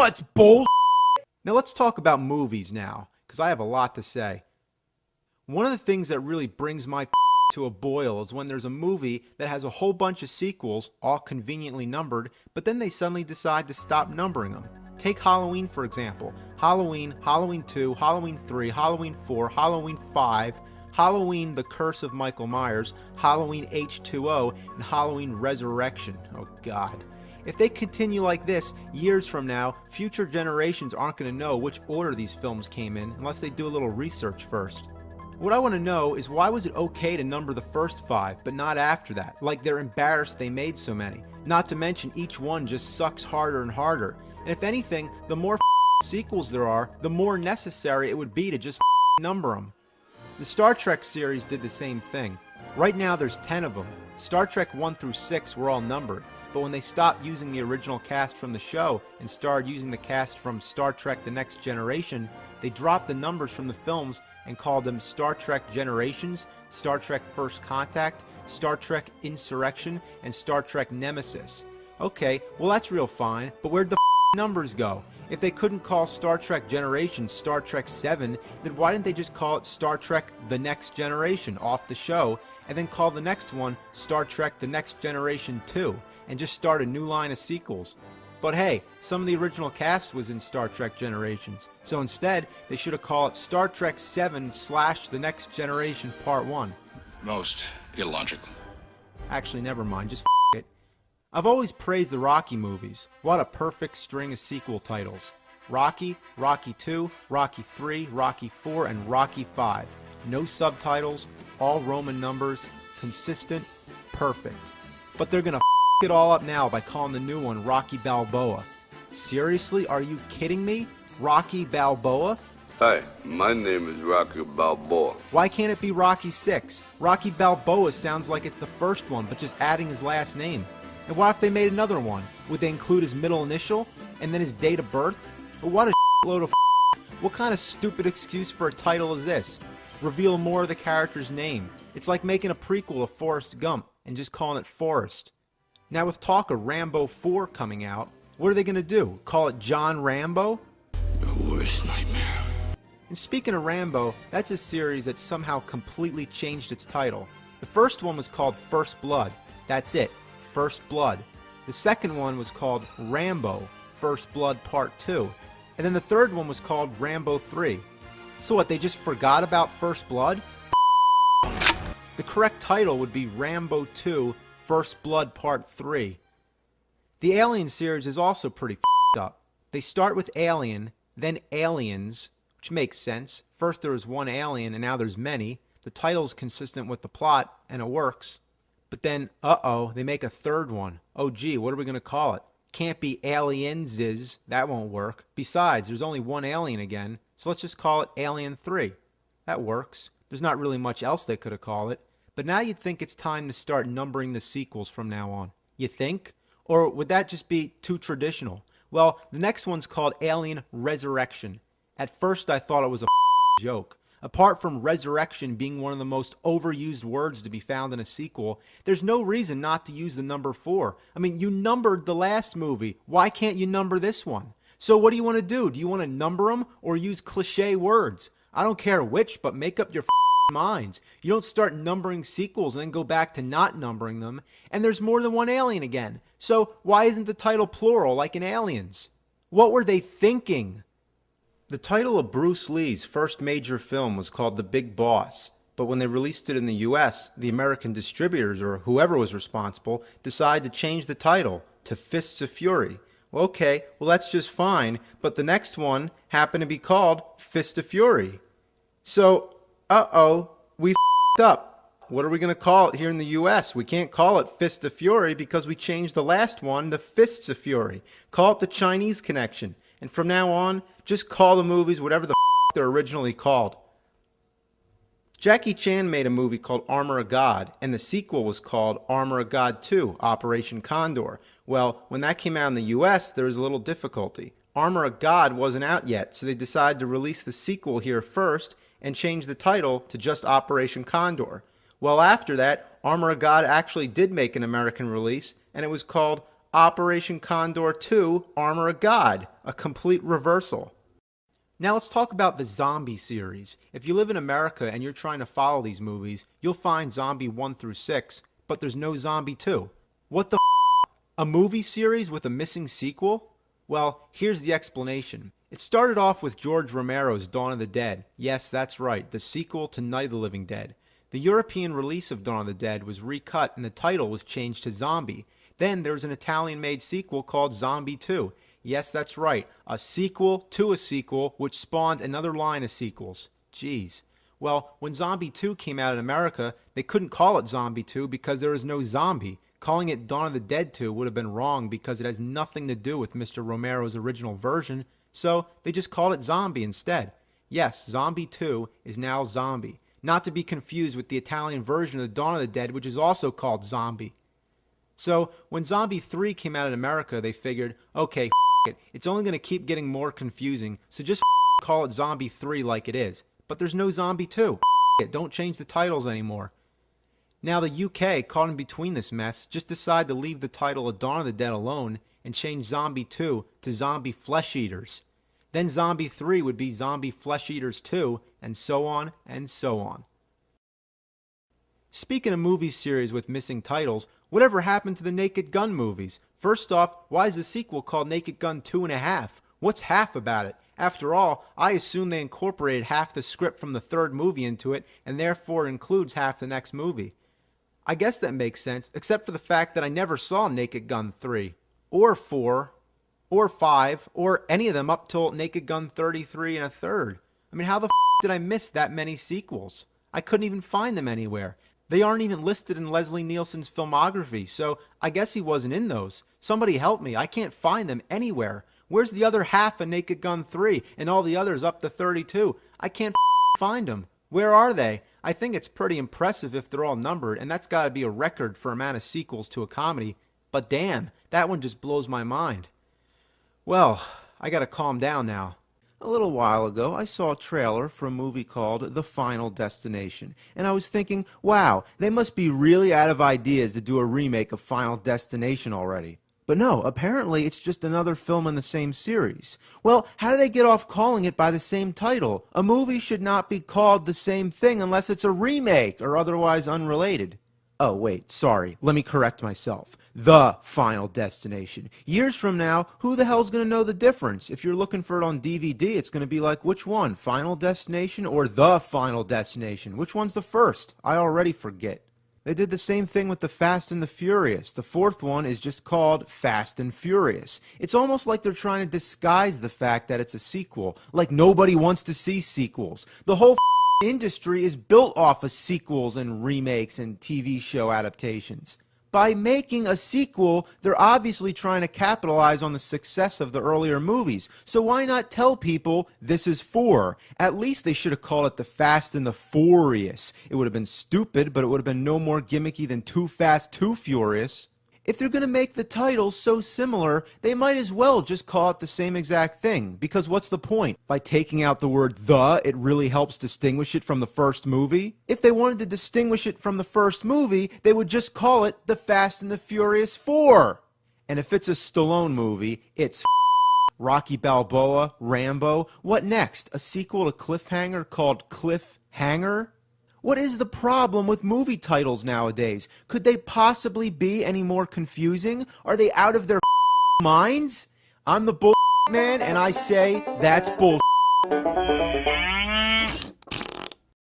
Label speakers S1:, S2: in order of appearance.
S1: What's bull? Now let's talk about movies now, because I have a lot to say. One of the things that really brings my to a boil is when there's a movie that has a whole bunch of sequels, all conveniently numbered, but then they suddenly decide to stop numbering them. Take Halloween, for example. Halloween, Halloween 2, Halloween 3, Halloween 4, Halloween 5, Halloween The Curse of Michael Myers, Halloween H2O, and Halloween Resurrection. Oh God. If they continue like this, years from now, future generations aren't going to know which order these films came in unless they do a little research first. What I want to know is why was it okay to number the first 5, but not after that? Like they're embarrassed they made so many. Not to mention each one just sucks harder and harder. And if anything, the more sequels there are, the more necessary it would be to just number them. The Star Trek series did the same thing. Right now there's 10 of them. Star Trek 1 through 6 were all numbered. But when they stopped using the original cast from the show and started using the cast from Star Trek The Next Generation, they dropped the numbers from the films and called them Star Trek Generations, Star Trek First Contact, Star Trek Insurrection, and Star Trek Nemesis. Okay, well that's real fine, but where'd the numbers go? If they couldn't call Star Trek Generations Star Trek 7, then why didn't they just call it Star Trek The Next Generation off the show, and then call the next one Star Trek The Next Generation 2? And just start a new line of sequels. But hey, some of the original cast was in Star Trek Generations, so instead they should have called it Star Trek 7 / The Next Generation Part 1.
S2: Most illogical.
S1: Actually, never mind, just it. I've always praised the Rocky movies. What a perfect string of sequel titles. Rocky, Rocky 2, Rocky 3, Rocky 4, and Rocky 5. No subtitles, all Roman numbers, consistent, perfect. But they're gonna it all up now by calling the new one Rocky Balboa. Seriously? Are you kidding me? Rocky Balboa?
S3: Hi, my name is Rocky Balboa.
S1: Why can't it be Rocky 6? Rocky Balboa sounds like it's the first one, but just adding his last name. And what if they made another one? Would they include his middle initial and then his date of birth? What a load of what kind of stupid excuse for a title is this? Reveal more of the character's name. It's like making a prequel of Forrest Gump and just calling it Forrest. Now with talk of Rambo 4 coming out, what are they going to do? Call it John Rambo?
S2: Your worst nightmare.
S1: And speaking of Rambo, that's a series that somehow completely changed its title. The first one was called First Blood. That's it, First Blood. The second one was called Rambo, First Blood Part 2. And then the third one was called Rambo 3. So what, they just forgot about First Blood? The correct title would be Rambo 2, First Blood Part 3. The Alien series is also pretty up. They start with Alien, then Aliens, which makes sense. First there was one alien and now there's many. The title's consistent with the plot and it works. But then, they make a third one. Oh gee, what are we going to call it? Can't be Alienses, that won't work. Besides, there's only one alien again, so let's just call it Alien 3. That works. There's not really much else they could have called it. But now you'd think it's time to start numbering the sequels from now on. You think? Or would that just be too traditional? Well, the next one's called Alien Resurrection. At first I thought it was a joke. Apart from resurrection being one of the most overused words to be found in a sequel, there's no reason not to use the number 4. I mean, you numbered the last movie. Why can't you number this one? So what do you want to do? Do you want to number them or use cliche words? I don't care which, but make up your minds. You don't start numbering sequels and then go back to not numbering them. And there's more than one alien again. So why isn't the title plural like in Aliens? What were they thinking? The title of Bruce Lee's first major film was called The Big Boss. But when they released it in the US, the American distributors, or whoever was responsible, decided to change the title to Fists of Fury. Well, okay, well that's just fine, but the next one happened to be called Fist of Fury. So, we f***ed up. What are we going to call it here in the US? We can't call it Fist of Fury because we changed the last one to Fists of Fury. Call it The Chinese Connection. And from now on, just call the movies whatever the f*** they're originally called. Jackie Chan made a movie called Armor of God, and the sequel was called Armor of God 2, Operation Condor. Well, when that came out in the US, there was a little difficulty. Armor of God wasn't out yet, so they decided to release the sequel here first and change the title to just Operation Condor. Well, after that, Armor of God actually did make an American release, and it was called Operation Condor 2, Armor of God, a complete reversal. Now let's talk about the zombie series. If you live in America and you're trying to follow these movies, you'll find Zombie 1 through 6, but there's no Zombie 2. What the f***? A movie series with a missing sequel? Well, here's the explanation. It started off with George Romero's Dawn of the Dead. Yes, that's right, the sequel to Night of the Living Dead. The European release of Dawn of the Dead was recut and the title was changed to Zombie. Then there was an Italian-made sequel called Zombie 2. Yes, that's right, a sequel to a sequel which spawned another line of sequels. Jeez. Well, when Zombie 2 came out in America, they couldn't call it Zombie 2 because there was no zombie. Calling it Dawn of the Dead 2 would have been wrong because it has nothing to do with Mr. Romero's original version, so they just called it Zombie instead. Yes, Zombie 2 is now Zombie, not to be confused with the Italian version of the Dawn of the Dead, which is also called Zombie. So, when Zombie 3 came out in America, they figured, okay, it. It's only going to keep getting more confusing, so just call it Zombie 3 like it is. But there's no Zombie 2. It. Don't change the titles anymore. Now the UK, caught in between this mess, just decided to leave the title of Dawn of the Dead alone and change Zombie 2 to Zombie Flesh Eaters. Then Zombie 3 would be Zombie Flesh Eaters 2, and so on and so on. Speaking of movie series with missing titles, whatever happened to the Naked Gun movies? First off, why is the sequel called Naked Gun 2.5? What's half about it? After all, I assume they incorporated half the script from the third movie into it, and therefore includes half the next movie. I guess that makes sense, except for the fact that I never saw Naked Gun 3, or 4, or 5, or any of them up till Naked Gun 33 and a third. I mean, how the f*** did I miss that many sequels? I couldn't even find them anywhere. They aren't even listed in Leslie Nielsen's filmography, so I guess he wasn't in those. Somebody help me, I can't find them anywhere. Where's the other half of Naked Gun 3 and all the others up to 32? I can't find them. Where are they? I think it's pretty impressive if they're all numbered, and that's got to be a record for amount of sequels to a comedy. But damn, that one just blows my mind. Well, I gotta calm down now. A little while ago, I saw a trailer for a movie called The Final Destination, and I was thinking, wow, they must be really out of ideas to do a remake of Final Destination already. But no, apparently it's just another film in the same series. Well, how do they get off calling it by the same title? A movie should not be called the same thing unless it's a remake or otherwise unrelated. Oh, wait, sorry. Let me correct myself. The Final Destination. Years from now, who the hell's going to know the difference? If you're looking for it on DVD, it's going to be like, which one? Final Destination or The Final Destination? Which one's the first? I already forget. They did the same thing with the Fast and the Furious. The fourth one is just called Fast and Furious. It's almost like they're trying to disguise the fact that it's a sequel. Like nobody wants to see sequels. The whole industry is built off of sequels and remakes and TV show adaptations. By making a sequel, they're obviously trying to capitalize on the success of the earlier movies. So why not tell people this is for? At least they should have called it The Fast and the Furious. It would have been stupid, but it would have been no more gimmicky than Too Fast, Too Furious. If they're going to make the titles so similar, they might as well just call it the same exact thing. Because what's the point? By taking out the word the, it really helps distinguish it from the first movie? If they wanted to distinguish it from the first movie, they would just call it The Fast and the Furious 4. And if it's a Stallone movie, it's Rocky Balboa, Rambo. What next? A sequel to Cliffhanger called Cliffhanger? What is the problem with movie titles nowadays? Could they possibly be any more confusing? Are they out of their minds? I'm the bull man, and I say that's bull.